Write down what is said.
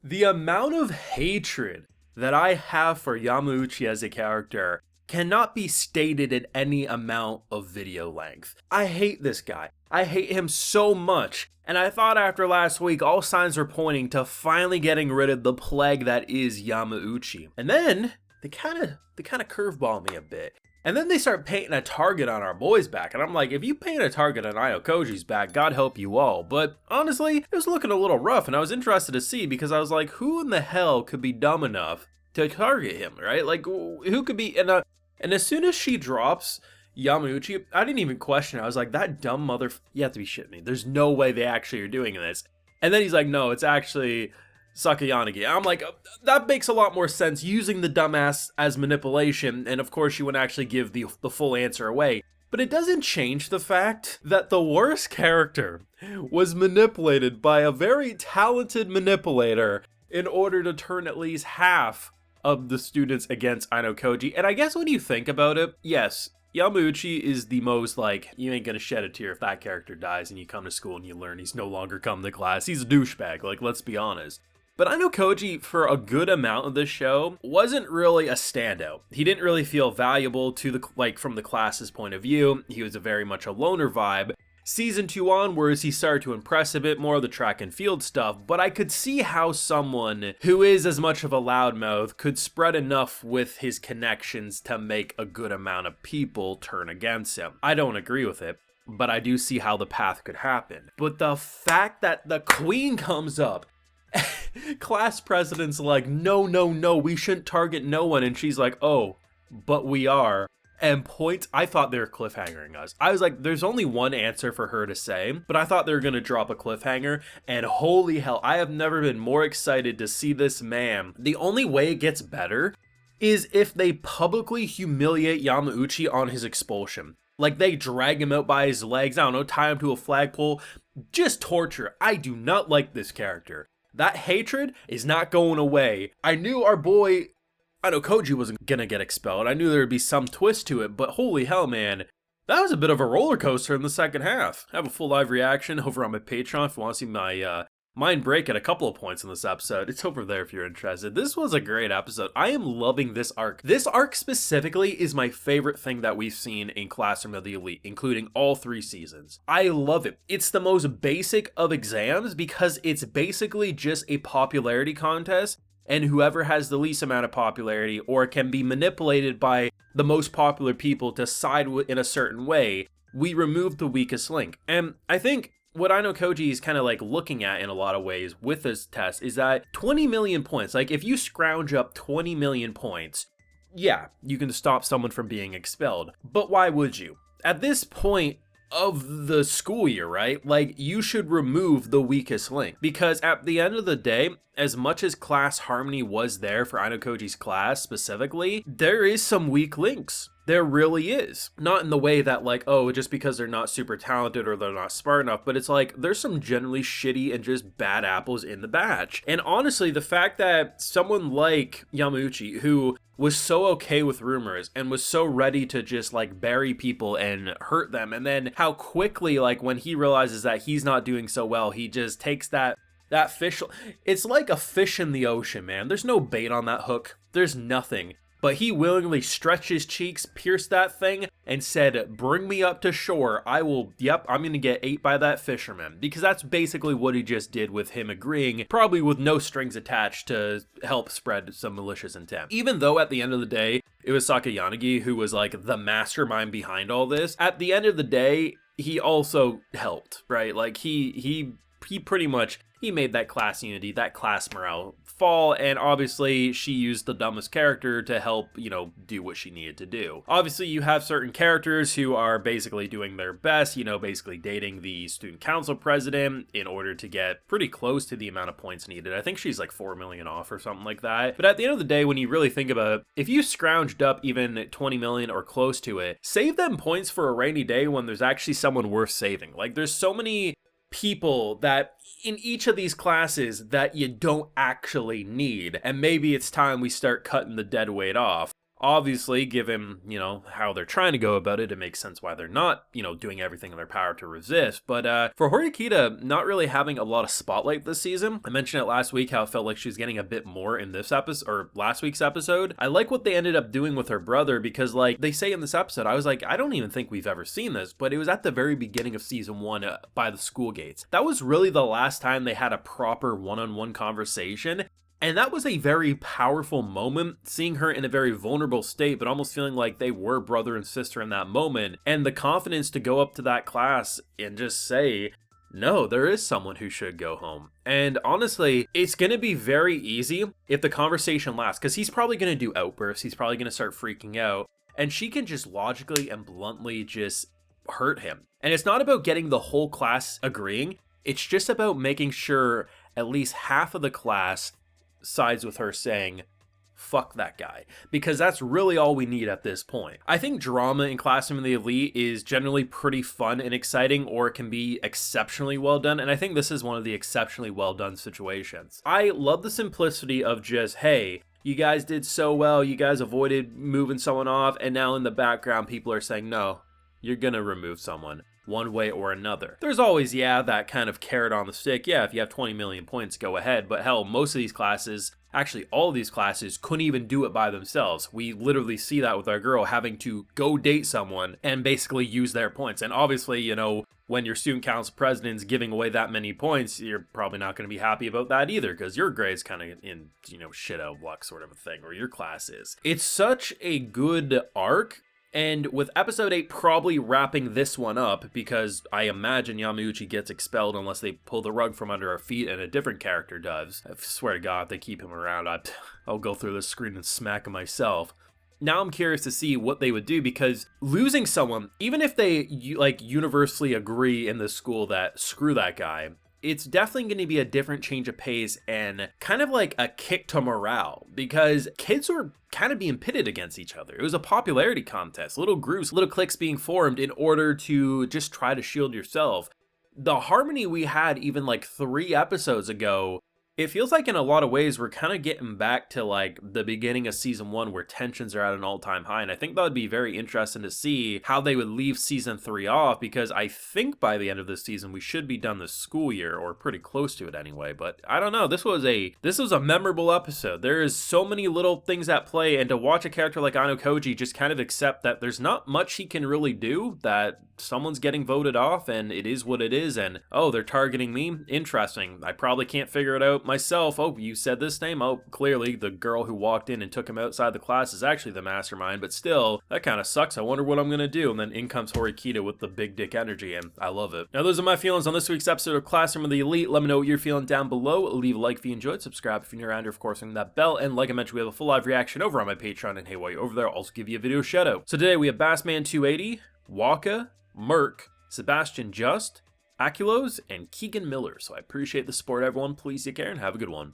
The amount of hatred that I have for Yamauchi as a character cannot be stated in any amount of video length. I hate this guy. I hate him so much. And I thought after last week, all signs were pointing to finally getting rid of the plague that is Yamauchi. And then they kind of curveball me a bit. And then they start painting a target on our boy's back. And I'm like, if you paint a target on Ayanokoji's back, God help you all. But honestly, it was looking a little rough, and I was interested to see because I was like, who in the hell could be dumb enough to target him, right? Like, who could be? And as soon as she drops Yamauchi, I didn't even question it. I was like, that dumb mother, you have to be shitting me. There's no way they actually are doing this. And then he's like, no, it's actually Sakayanagi. I'm like, that makes a lot more sense, using the dumbass as manipulation, and of course you wouldn't actually give the full answer away. But it doesn't change the fact that the worst character was manipulated by a very talented manipulator in order to turn at least half of the students against Ayanokoji. And I guess when you think about it, yes, Yamauchi is the most, like, you ain't gonna shed a tear if that character dies and you come to school and you learn he's no longer come to class. He's a douchebag, like, let's be honest. But Ayanokoji, for a good amount of this show, wasn't really a standout. He didn't really feel valuable to the, like, from the class's point of view. He was very much a loner vibe. Season 2 onwards, he started to impress a bit more of the track and field stuff, but I could see how someone who is as much of a loudmouth could spread enough with his connections to make a good amount of people turn against him. I don't agree with it, but I do see how the path could happen. But the fact that the queen comes up, class president's like, no, we shouldn't target no one, and she's like, oh, but we are. And points, I thought they were cliffhangering us. I was like, there's only one answer for her to say, but I thought they were gonna drop a cliffhanger, and holy hell, I have never been more excited to see this man. The only way it gets better is if they publicly humiliate Yamauchi on his expulsion. Like, they drag him out by his legs, I don't know, tie him to a flagpole, just torture. I do not like this character. That hatred is not going away. I knew our boy Ayanokoji wasn't gonna get expelled. I knew there would be some twist to it, but holy hell, man. That was a bit of a roller coaster in the second half. I have a full live reaction over on my Patreon if you want to see my mind break at a couple of points in this episode. It's over there if you're interested. This was a great episode. I am loving this arc. This arc specifically is my favorite thing that we've seen in Classroom of the Elite, including all 3 seasons. I love it. It's the most basic of exams because it's basically just a popularity contest, and whoever has the least amount of popularity or can be manipulated by the most popular people to side in a certain way, we remove the weakest link. And I think what Ayanokoji is kind of like looking at in a lot of ways with this test is that 20 million points, like if you scrounge up 20 million points, yeah, you can stop someone from being expelled. But why would you? At this point of the school year, right? Like, you should remove the weakest link, because at the end of the day, as much as class harmony was there for Ayanokoji's class specifically, there is some weak links. There really is. Not in the way that, like, oh, just because they're not super talented or they're not smart enough, but it's like, there's some generally shitty and just bad apples in the batch. And honestly, the fact that someone like Yamauchi, who was so okay with rumors and was so ready to just, like, bury people and hurt them, and then how quickly, like, when he realizes that he's not doing so well, he just takes that fish. It's like a fish in the ocean, man. There's no bait on that hook. There's nothing. But he willingly stretched his cheeks, pierced that thing, and said, bring me up to shore. I'm gonna get ate by that fisherman. Because that's basically what he just did with him agreeing, probably with no strings attached, to help spread some malicious intent. Even though at the end of the day, it was Sakayanagi who was like the mastermind behind all this, at the end of the day, he also helped, right? Like, he pretty much, he made that class unity, that class morale fall, and obviously she used the dumbest character to help, you know, do what she needed to do. Obviously, you have certain characters who are basically doing their best, you know, basically dating the student council president in order to get pretty close to the amount of points needed. I think she's like 4 million off or something like that. But at the end of the day, when you really think about it, if you scrounged up even 20 million or close to it, save them points for a rainy day when there's actually someone worth saving. Like, there's so many people that in each of these classes that you don't actually need, and maybe it's time we start cutting the dead weight off. Obviously, given, how they're trying to go about it, it makes sense why they're not, doing everything in their power to resist. But for Horikita not really having a lot of spotlight this season, I mentioned it last week how it felt like she was getting a bit more in this episode, or last week's episode. I like what they ended up doing with her brother because, like, they say in this episode, I was like, I don't even think we've ever seen this, but it was at the very beginning of season 1 by the school gates. That was really the last time they had a proper one-on-one conversation. And that was a very powerful moment, seeing her in a very vulnerable state, but almost feeling like they were brother and sister in that moment. And the confidence to go up to that class and just say, no, there is someone who should go home. And honestly, it's going to be very easy if the conversation lasts, because he's probably going to do outbursts. He's probably going to start freaking out. And she can just logically and bluntly just hurt him. And it's not about getting the whole class agreeing. It's just about making sure at least half of the class sides with her saying, fuck that guy, because that's really all we need at this point. I think drama in Classroom of the Elite is generally pretty fun and exciting, or it can be exceptionally well done, and I think this is one of the exceptionally well done situations. I love the simplicity of just, hey, you guys did so well, you guys avoided moving someone off, and now in the background people are saying, no, you're gonna remove someone one way or another. There's always, that kind of carrot on the stick. Yeah, if you have 20 million points, go ahead. But hell, most of these classes, actually all of these classes, couldn't even do it by themselves. We literally see that with our girl having to go date someone and basically use their points. And obviously, when your student council president's giving away that many points, you're probably not going to be happy about that either, because your grade's kind of in, shit out of luck sort of a thing, or your class is. It's such a good arc. And with episode 8 probably wrapping this one up, because I imagine Yamauchi gets expelled unless they pull the rug from under our feet and a different character does. I swear to God, if they keep him around, I'll go through the screen and smack him myself. Now I'm curious to see what they would do, because losing someone, even if they universally agree in the school that screw that guy, it's definitely going to be a different change of pace and kind of like a kick to morale, because kids were kind of being pitted against each other. It was a popularity contest, little groups, little cliques being formed in order to just try to shield yourself. The harmony we had even like 3 episodes ago, it feels like in a lot of ways we're kind of getting back to like the beginning of season 1 where tensions are at an all-time high, and I think that would be very interesting to see how they would leave season 3 off, because I think by the end of this season we should be done this school year, or pretty close to it anyway. But I don't know, this was a memorable episode. There is so many little things at play, and to watch a character like Ayanokoji just kind of accept that there's not much he can really do, that someone's getting voted off and it is what it is, and oh, they're targeting me, interesting, I probably can't figure it out myself. Oh, you said this name? Oh, clearly the girl who walked in and took him outside the class is actually the mastermind, but still, that kind of sucks. I wonder what I'm gonna do. And then in comes Horikita with the big dick energy, and I love it. Now, those are my feelings on this week's episode of Classroom of the Elite. Let me know what you're feeling down below. Leave a like if you enjoyed, subscribe if you're new around here, of course, ring that bell, and like I mentioned, we have a full live reaction over on my Patreon, and hey, while you're over there, I'll also give you a video shout out. So today we have Bassman280, Waka, Merc, Sebastian Just, Aculos, and Keegan Miller. So I appreciate the support, everyone. Please take care and have a good one.